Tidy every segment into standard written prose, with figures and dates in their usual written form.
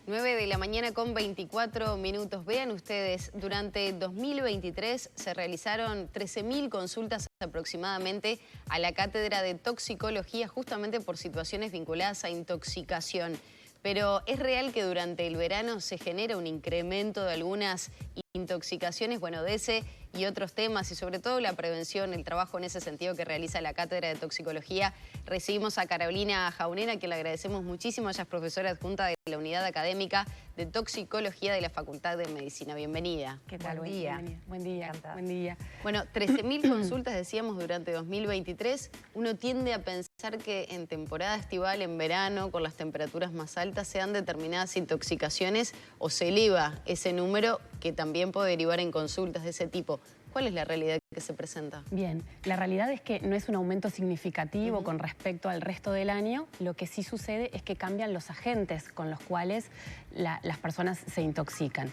9 de la mañana con 24 minutos. Vean ustedes, durante 2023 se realizaron 13.000 consultas aproximadamente a la Cátedra de Toxicología justamente por situaciones vinculadas a intoxicación. Pero es real que durante el verano se genera un incremento de algunas intoxicaciones, bueno, de ese y otros temas y sobre todo la prevención, el trabajo en ese sentido que realiza la Cátedra de Toxicología. Recibimos a Carolina Jaunera, a quien le agradecemos muchísimo. Ella es profesora adjunta de la Unidad Académica de Toxicología de la Facultad de Medicina. Bienvenida. ¿Qué tal? Buen día. Buen día. Buen día. Bueno, 13.000 consultas decíamos durante 2023. Uno tiende a pensar que en temporada estival, en verano, con las temperaturas más altas, se dan determinadas intoxicaciones o se eleva ese número que también puede derivar en consultas de ese tipo. ¿Cuál es la realidad que se presenta? Bien, la realidad es que no es un aumento significativo con respecto al resto del año. Lo que sí sucede es que cambian los agentes con los cuales las personas se intoxican.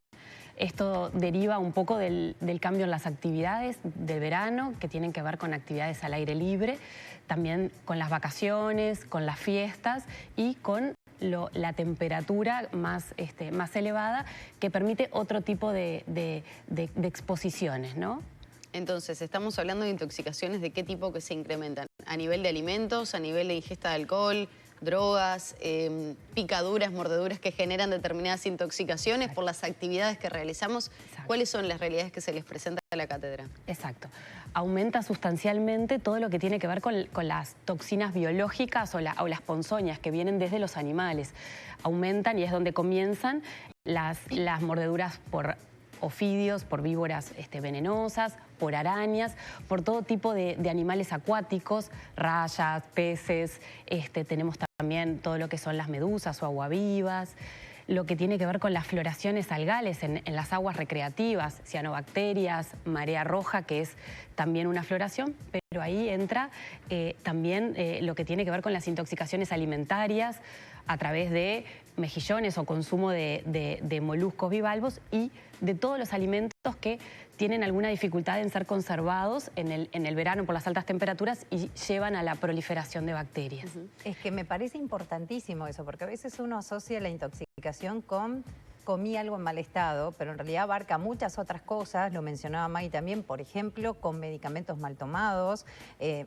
Esto deriva un poco del cambio en las actividades del verano, que tienen que ver con actividades al aire libre, también con las vacaciones, con las fiestas y con la temperatura más elevada, que permite otro tipo de exposiciones, ¿no? Entonces, estamos hablando de intoxicaciones de qué tipo que se incrementan. ¿A nivel de alimentos, a nivel de ingesta de alcohol, drogas, picaduras, mordeduras que generan determinadas intoxicaciones por las actividades que realizamos? Exacto. ¿Cuáles son las realidades que se les presenta a la cátedra? Exacto. Aumenta sustancialmente todo lo que tiene que ver con las toxinas biológicas o las ponzoñas que vienen desde los animales. Aumentan y es donde comienzan las mordeduras por ofidios, por víboras venenosas, por arañas, por todo tipo de animales acuáticos, rayas, peces, tenemos también todo lo que son las medusas o aguavivas, lo que tiene que ver con las floraciones algales en las aguas recreativas, cianobacterias, marea roja, que es también una floración, pero ahí entra también lo que tiene que ver con las intoxicaciones alimentarias a través de mejillones o consumo de moluscos bivalvos y de todos los alimentos que tienen alguna dificultad en ser conservados en el verano por las altas temperaturas y llevan a la proliferación de bacterias. Es que me parece importantísimo eso, porque a veces uno asocia la intoxicación con comí algo en mal estado, pero en realidad abarca muchas otras cosas, lo mencionaba May también, por ejemplo, con medicamentos mal tomados.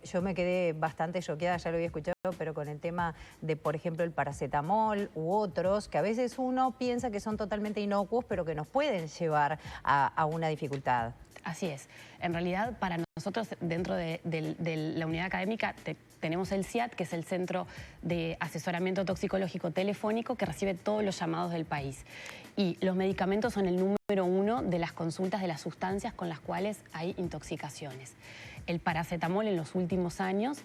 Yo me quedé bastante choqueada, ya lo había escuchado, pero con el tema de, por ejemplo, el paracetamol u otros, que a veces uno piensa que son totalmente inocuos, pero que nos pueden llevar a una dificultad. Así es. En realidad, para nosotros, dentro de la unidad académica, tenemos el CIAT, que es el Centro de Asesoramiento Toxicológico Telefónico, que recibe todos los llamados del país. Y los medicamentos son el número 1 de las consultas de las sustancias con las cuales hay intoxicaciones. El paracetamol en los últimos años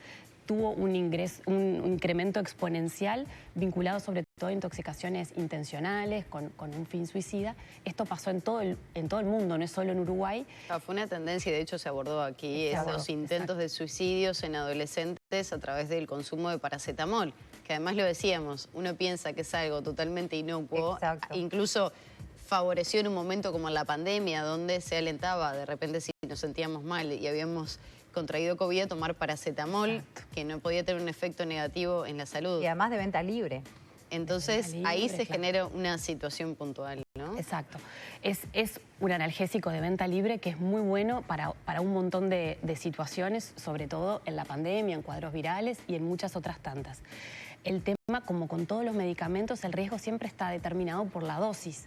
tuvo un incremento exponencial vinculado sobre todo a intoxicaciones intencionales, con un fin suicida. Esto pasó en todo el mundo, no es solo en Uruguay. Fue una tendencia y de hecho se abordó aquí, los intentos de suicidios en adolescentes a través del consumo de paracetamol, que además lo decíamos, uno piensa que es algo totalmente inocuo, incluso favoreció en un momento como en la pandemia, donde se alentaba de repente si nos sentíamos mal y habíamos contraído COVID, a tomar paracetamol, que no podía tener un efecto negativo en la salud. Y además de venta libre. Entonces, ahí se genera una situación puntual, ¿no? Exacto. Es un analgésico de venta libre que es muy bueno para un montón de situaciones, sobre todo en la pandemia, en cuadros virales y en muchas otras tantas. El tema, como con todos los medicamentos, el riesgo siempre está determinado por la dosis.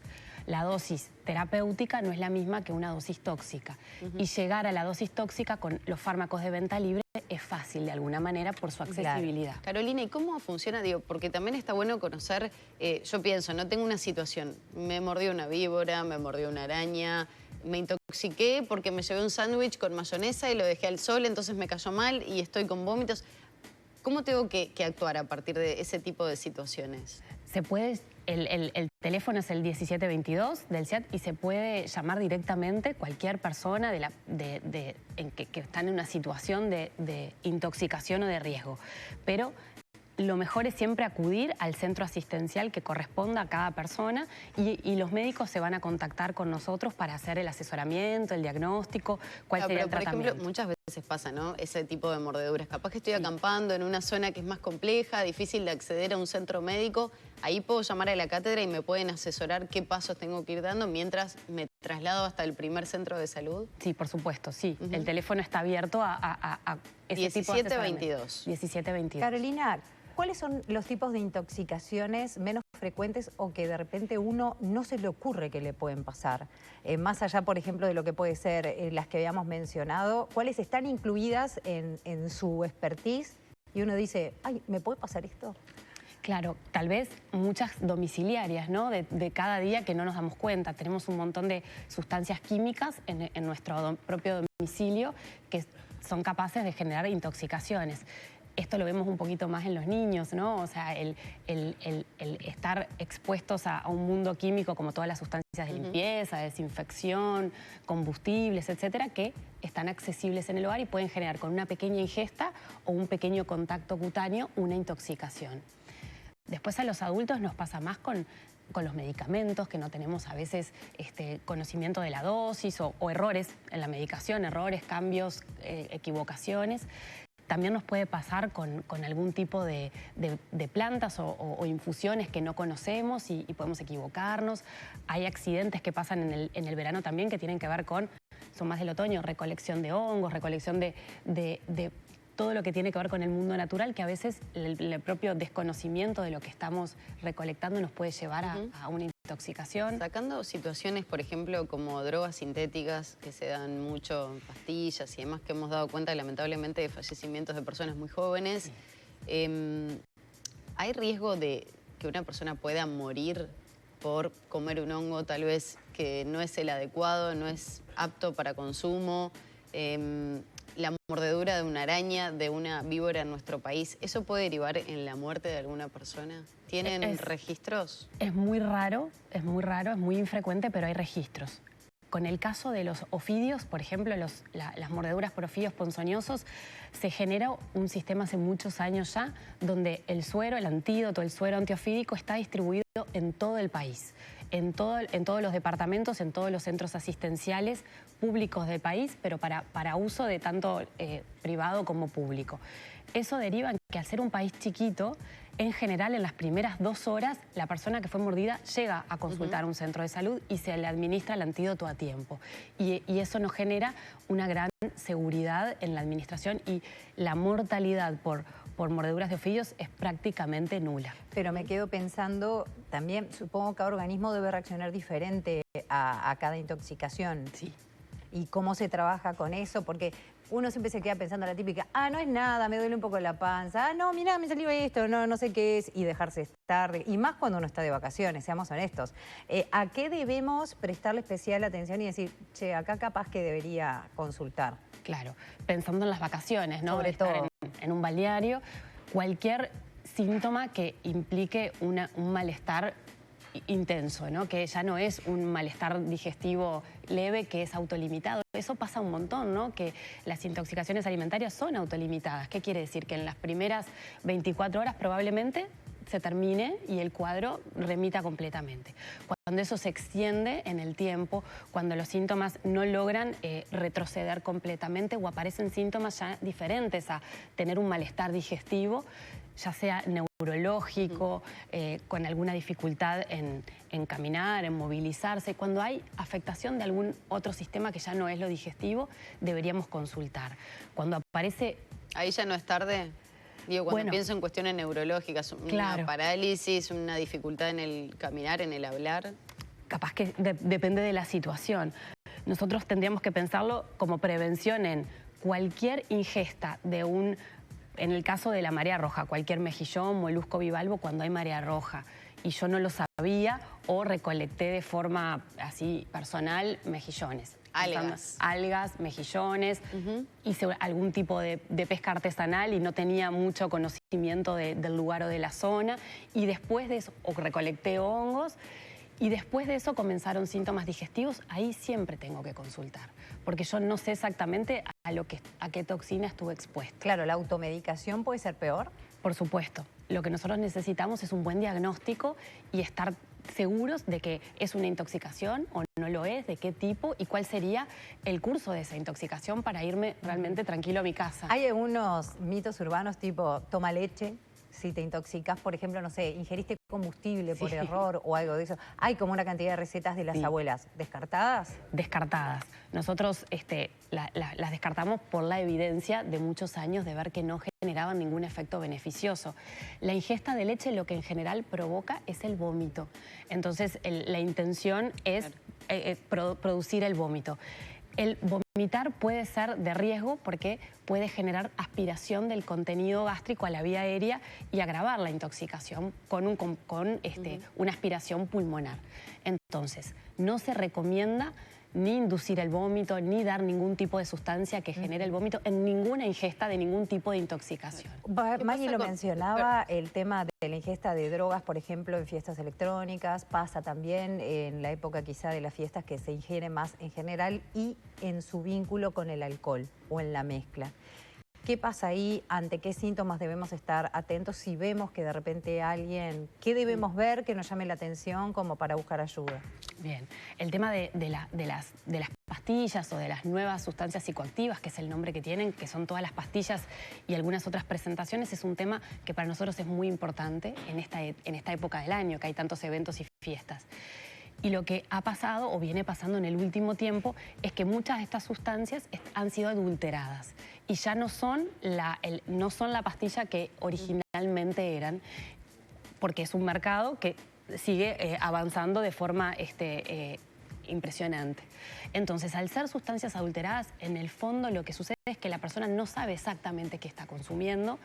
La dosis terapéutica no es la misma que una dosis tóxica. Y llegar a la dosis tóxica con los fármacos de venta libre es fácil de alguna manera por su accesibilidad. Claro. Carolina, ¿y cómo funciona? Digo, porque también está bueno conocer, yo pienso, no tengo una situación, me mordió una víbora, me mordió una araña, me intoxiqué porque me llevé un sándwich con mayonesa y lo dejé al sol, entonces me cayó mal y estoy con vómitos. ¿Cómo tengo que actuar a partir de ese tipo de situaciones? Se puede, el teléfono es el 1722 del CIAT y se puede llamar directamente cualquier persona que está en una situación de intoxicación o de riesgo. Pero lo mejor es siempre acudir al centro asistencial que corresponda a cada persona y los médicos se van a contactar con nosotros para hacer el asesoramiento, el diagnóstico, cuál sería el tratamiento. Por ejemplo, muchas veces pasa, ¿no? Ese tipo de mordeduras. Capaz que estoy acampando en una zona que es más compleja, difícil de acceder a un centro médico. Ahí puedo llamar a la cátedra y me pueden asesorar qué pasos tengo que ir dando mientras me traslado hasta el primer centro de salud. Sí, por supuesto, sí. El teléfono está abierto a ese tipo de asesoramiento. 1722. 1722. Carolina, ¿cuáles son los tipos de intoxicaciones menos frecuentes o que de repente uno no se le ocurre que le pueden pasar? Más allá, por ejemplo, de lo que puede ser las que habíamos mencionado, ¿cuáles están incluidas en su expertise? Y uno dice, ay, ¿me puede pasar esto? Claro, tal vez muchas domiciliarias, ¿no? De cada día que no nos damos cuenta. Tenemos un montón de sustancias químicas en nuestro propio domicilio que son capaces de generar intoxicaciones. Esto lo vemos un poquito más en los niños, ¿no? O sea, el estar expuestos a un mundo químico como todas las sustancias de limpieza, desinfección, combustibles, etcétera, que están accesibles en el hogar y pueden generar con una pequeña ingesta o un pequeño contacto cutáneo una intoxicación. Después a los adultos nos pasa más con los medicamentos, que no tenemos a veces conocimiento de la dosis o errores en la medicación, errores, cambios, equivocaciones. También nos puede pasar con algún tipo de plantas o infusiones que no conocemos y podemos equivocarnos. Hay accidentes que pasan en el verano también que tienen que ver con, son más del otoño, recolección de hongos, recolección de todo lo que tiene que ver con el mundo natural, que a veces el propio desconocimiento de lo que estamos recolectando nos puede llevar a una intoxicación. Sacando situaciones, por ejemplo, como drogas sintéticas que se dan mucho, pastillas y demás, que hemos dado cuenta lamentablemente de fallecimientos de personas muy jóvenes, ¿hay riesgo de que una persona pueda morir por comer un hongo tal vez que no es el adecuado, no es apto para consumo? La mordedura de una araña, de una víbora en nuestro país, ¿eso puede derivar en la muerte de alguna persona? ¿Tienen registros? Es muy raro, es muy infrecuente, pero hay registros. Con el caso de los ofidios, por ejemplo, las mordeduras por ofidios ponzoñosos, se genera un sistema hace muchos años ya, donde el suero, el antídoto, el suero antiofídico está distribuido en todo el país. En todos los departamentos, en todos los centros asistenciales públicos del país, pero para uso de tanto privado como público. Eso deriva en que al ser un país chiquito, en general en las primeras 2 horas la persona que fue mordida llega a consultar a un centro de salud y se le administra el antídoto a tiempo. Y eso nos genera una gran seguridad en la administración y la mortalidad por mordeduras de ofidios es prácticamente nula. Pero me quedo pensando también, supongo que cada organismo debe reaccionar diferente a cada intoxicación. Sí. ¿Y cómo se trabaja con eso? Porque uno siempre se queda pensando la típica, no es nada, me duele un poco la panza, no, mirá, me salió esto, no sé qué es, y dejarse estar, y más cuando uno está de vacaciones, seamos honestos. ¿A qué debemos prestarle especial atención y decir, che, acá capaz que debería consultar? Claro, pensando en las vacaciones, ¿no? Sobre todo. En un balneario, cualquier síntoma que implique un malestar intenso, ¿no? Que ya no es un malestar digestivo leve, que es autolimitado. Eso pasa un montón, ¿no? Que las intoxicaciones alimentarias son autolimitadas. ¿Qué quiere decir? Que en las primeras 24 horas probablemente se termine y el cuadro remita completamente. Cuando eso se extiende en el tiempo, cuando los síntomas no logran retroceder completamente o aparecen síntomas ya diferentes a tener un malestar digestivo, ya sea neurológico, con alguna dificultad en caminar, en movilizarse. Cuando hay afectación de algún otro sistema que ya no es lo digestivo, deberíamos consultar. Cuando aparece... ¿Ahí ya no es tarde? Digo, cuando pienso en cuestiones neurológicas, una parálisis, una dificultad en el caminar, en el hablar. Capaz que depende de la situación. Nosotros tendríamos que pensarlo como prevención en cualquier ingesta de en el caso de la marea roja, cualquier mejillón, molusco bivalvo cuando hay marea roja y yo no lo sabía o recolecté de forma así personal mejillones. Algas, mejillones, hice algún tipo de pesca artesanal y no tenía mucho conocimiento del lugar o de la zona y después de eso, o recolecté hongos y después de eso comenzaron síntomas digestivos, ahí siempre tengo que consultar, porque yo no sé exactamente a qué toxina estuve expuesta. Claro, ¿la automedicación puede ser peor? Por supuesto. Lo que nosotros necesitamos es un buen diagnóstico y estar seguros de que es una intoxicación o no lo es, de qué tipo y cuál sería el curso de esa intoxicación para irme realmente tranquilo a mi casa. Hay algunos mitos urbanos tipo toma leche. Si te intoxicas, por ejemplo, no sé, ingeriste combustible por error o algo de eso. Hay como una cantidad de recetas de las abuelas. ¿Descartadas? Descartadas. Nosotros las descartamos por la evidencia de muchos años de ver que no generaban ningún efecto beneficioso. La ingesta de leche lo que en general provoca es el vómito. Entonces, la intención es producir el vómito. El vomitar puede ser de riesgo porque puede generar aspiración del contenido gástrico a la vía aérea y agravar la intoxicación con una aspiración pulmonar. Entonces, no se recomienda ni inducir el vómito, ni dar ningún tipo de sustancia que genere el vómito en ninguna ingesta de ningún tipo de intoxicación. Maggie lo mencionaba, el tema de la ingesta de drogas, por ejemplo, en fiestas electrónicas, pasa también en la época quizá de las fiestas que se ingiere más en general y en su vínculo con el alcohol o en la mezcla. ¿Qué pasa ahí? ¿Ante qué síntomas debemos estar atentos si vemos que de repente alguien... ¿Qué debemos ver que nos llame la atención como para buscar ayuda? Bien, el tema de las pastillas o de las nuevas sustancias psicoactivas, que es el nombre que tienen, que son todas las pastillas y algunas otras presentaciones, es un tema que para nosotros es muy importante en esta época del año, que hay tantos eventos y fiestas. Y lo que ha pasado o viene pasando en el último tiempo es que muchas de estas sustancias han sido adulteradas y ya no son la pastilla que originalmente eran, porque es un mercado que sigue avanzando de forma impresionante. Entonces, al ser sustancias adulteradas, en el fondo lo que sucede es que la persona no sabe exactamente qué está consumiendo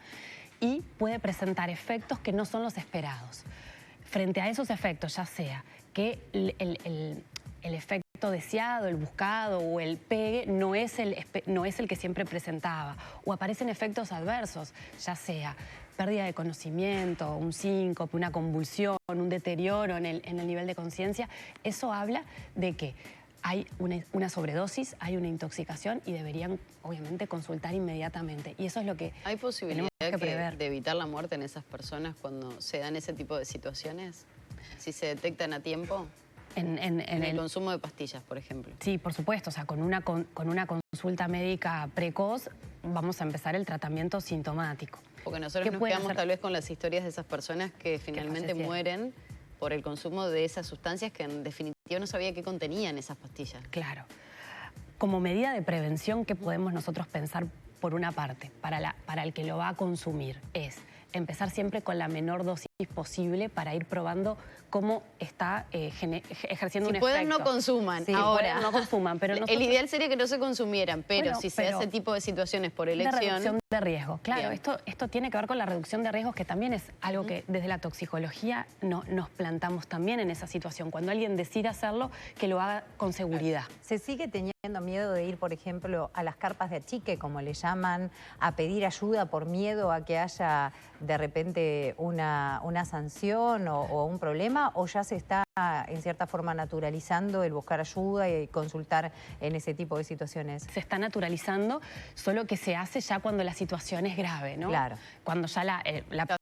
y puede presentar efectos que no son los esperados. Frente a esos efectos, ya sea que el efecto deseado, el buscado o el pegue no es el que siempre presentaba, o aparecen efectos adversos, ya sea pérdida de conocimiento, un síncope, una convulsión, un deterioro en el nivel de conciencia, eso habla de que hay una sobredosis, hay una intoxicación y deberían, obviamente, consultar inmediatamente. Y eso es lo que ¿hay posibilidad tenemos que prever. de evitar la muerte en esas personas cuando se dan ese tipo de situaciones? Si se detectan a tiempo. En el consumo de pastillas, por ejemplo. Sí, por supuesto. O sea, con una consulta médica precoz vamos a empezar el tratamiento sintomático. Porque nosotros nos quedamos tal vez con las historias de esas personas que finalmente mueren por el consumo de esas sustancias que en definitiva no sabía qué contenían esas pastillas. Claro. Como medida de prevención, ¿qué podemos nosotros pensar por una parte para el que lo va a consumir? Es empezar siempre con la menor dosis posible para ir probando cómo está ejerciendo un efecto. Si pueden, no consuman. Sí, ahora. No consuman, pero nosotros... El ideal sería que no se consumieran, pero si se hace tipo de situaciones por elección... De reducción de riesgos. Claro, esto tiene que ver con la reducción de riesgos, que también es algo que desde la toxicología nos plantamos también en esa situación. Cuando alguien decide hacerlo, que lo haga con seguridad. ¿Se sigue teniendo miedo de ir, por ejemplo, a las carpas de achique, como le llaman, a pedir ayuda por miedo a que haya de repente una sanción o un problema, o ya se está en cierta forma naturalizando el buscar ayuda y consultar en ese tipo de situaciones? Se está naturalizando, solo que se hace ya cuando la situación es grave, ¿no? Claro. Cuando ya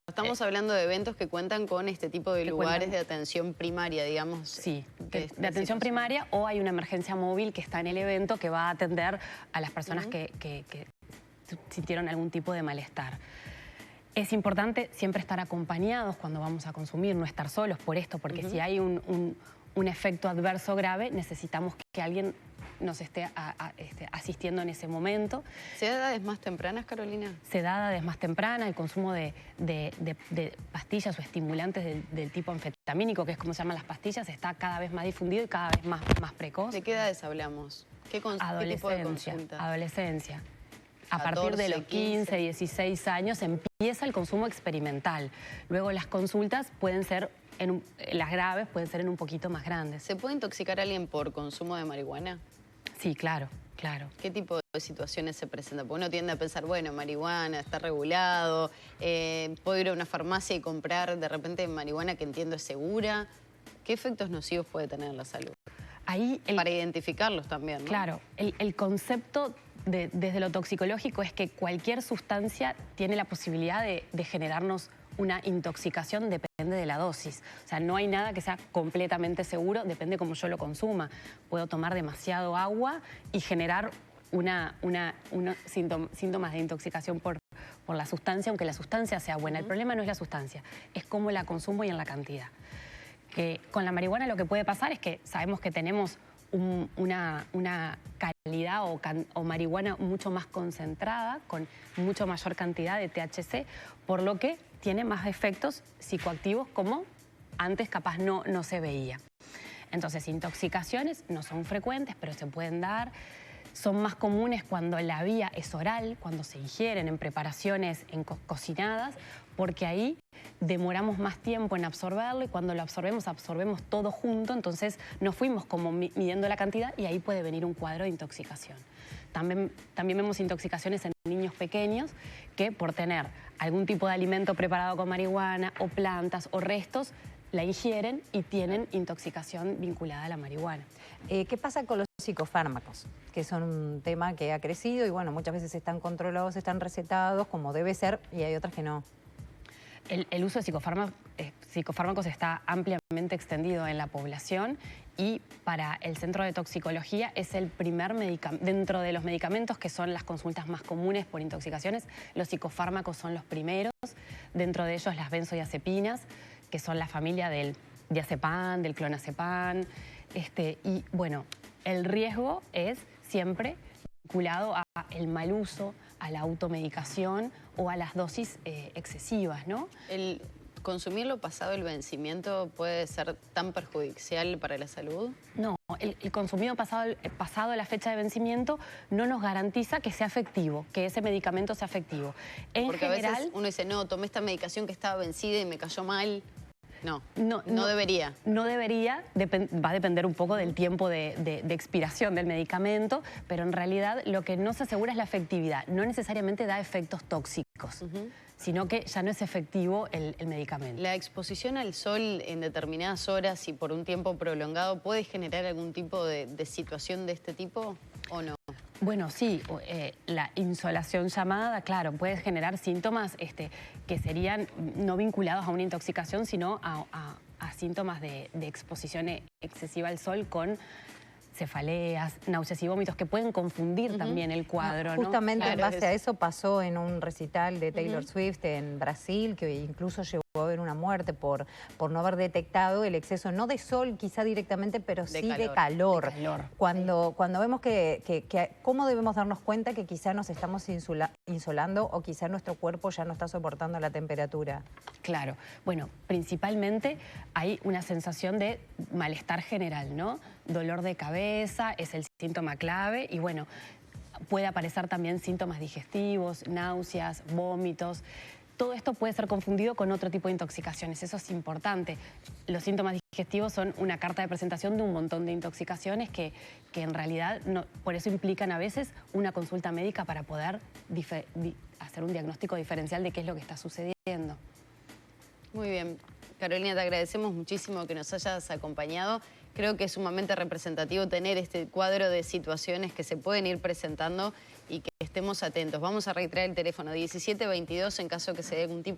estamos hablando de eventos que cuentan con este tipo de lugares de atención primaria, digamos. Sí, de atención primaria, o hay una emergencia móvil que está en el evento que va a atender a las personas que sintieron algún tipo de malestar. Es importante siempre estar acompañados cuando vamos a consumir, no estar solos por esto, porque si hay un efecto adverso grave, necesitamos que alguien nos esté asistiendo en ese momento. ¿Se da a edades más tempranas, Carolina? Se da a edades más tempranas. El consumo de pastillas o estimulantes del tipo anfetamínico, que es como se llaman las pastillas, está cada vez más difundido y cada vez más precoz. ¿De qué edades hablamos? ¿Qué tipo de consulta? Adolescencia. A 14, partir de los 15, 16 años empieza el consumo experimental. Luego las consultas pueden ser, las graves pueden ser en un poquito más grandes. ¿Se puede intoxicar a alguien por consumo de marihuana? Sí, claro, claro. ¿Qué tipo de situaciones se presentan? Porque uno tiende a pensar, bueno, marihuana, está regulado, puedo ir a una farmacia y comprar de repente marihuana que entiendo es segura. ¿Qué efectos nocivos puede tener en la salud? Ahí para identificarlos también, ¿no? Claro, el concepto desde lo toxicológico es que cualquier sustancia tiene la posibilidad de generarnos una intoxicación depende de la dosis. O sea, no hay nada que sea completamente seguro, depende cómo yo lo consuma. Puedo tomar demasiado agua y generar síntomas de intoxicación por la sustancia, aunque la sustancia sea buena. El problema no es la sustancia, es cómo la consumo y en la cantidad. Con la marihuana lo que puede pasar es que sabemos que tenemos una calidad o marihuana mucho más concentrada, con mucho mayor cantidad de THC, por lo que tiene más efectos psicoactivos como antes capaz no se veía. Entonces, intoxicaciones no son frecuentes, pero se pueden dar. Son más comunes cuando la vía es oral, cuando se ingieren en preparaciones cocinadas, porque ahí demoramos más tiempo en absorberlo y cuando lo absorbemos todo junto, entonces nos fuimos como midiendo la cantidad y ahí puede venir un cuadro de intoxicación. También vemos intoxicaciones en niños pequeños que por tener algún tipo de alimento preparado con marihuana o plantas o restos, la ingieren y tienen intoxicación vinculada a la marihuana. ¿Qué pasa con los psicofármacos? Que son un tema que ha crecido y bueno, muchas veces están controlados, están recetados como debe ser y hay otras que no. El uso de psicofármacos está ampliamente extendido en la población y para el Centro de Toxicología es el primer medicamento, dentro de los medicamentos que son las consultas más comunes por intoxicaciones, los psicofármacos son los primeros, dentro de ellos las benzodiazepinas, que son la familia del diazepam, del clonazepam, y bueno, el riesgo es siempre vinculado al mal uso, a la automedicación o a las dosis excesivas, ¿no? ¿El consumirlo pasado el vencimiento puede ser tan perjudicial para la salud? No, el consumido pasado la fecha de vencimiento no nos garantiza que sea efectivo, que ese medicamento sea efectivo. Porque general, a veces uno dice, no, tomé esta medicación que estaba vencida y me cayó mal. No debería. No debería, va a depender un poco del tiempo de expiración del medicamento, pero en realidad lo que no se asegura es la efectividad. No necesariamente da efectos tóxicos, sino que ya no es efectivo el medicamento. ¿La exposición al sol en determinadas horas y por un tiempo prolongado puede generar algún tipo de situación de este tipo o no? Bueno, sí, la insolación llamada, claro, puede generar síntomas que serían no vinculados a una intoxicación, sino a síntomas de exposición excesiva al sol con cefaleas, náuseas y vómitos que pueden confundir también el cuadro, ¿no? Justamente en base a eso pasó en un recital de Taylor Swift en Brasil, que incluso llegó a haber una muerte por no haber detectado el exceso, no de sol quizá directamente, pero sí de calor. Cuando vemos ¿cómo debemos darnos cuenta que quizá nos estamos insolando o quizá nuestro cuerpo ya no está soportando la temperatura? Claro, bueno, principalmente hay una sensación de malestar general, ¿no? Dolor de cabeza es el síntoma clave y bueno, puede aparecer también síntomas digestivos, náuseas, vómitos. Todo esto puede ser confundido con otro tipo de intoxicaciones, eso es importante. Los síntomas digestivos son una carta de presentación de un montón de intoxicaciones que en realidad por eso implican a veces una consulta médica para poder hacer un diagnóstico diferencial de qué es lo que está sucediendo. Muy bien. Carolina, te agradecemos muchísimo que nos hayas acompañado. Creo que es sumamente representativo tener este cuadro de situaciones que se pueden ir presentando y que estemos atentos. Vamos a reiterar el teléfono 1722 en caso que se dé algún tipo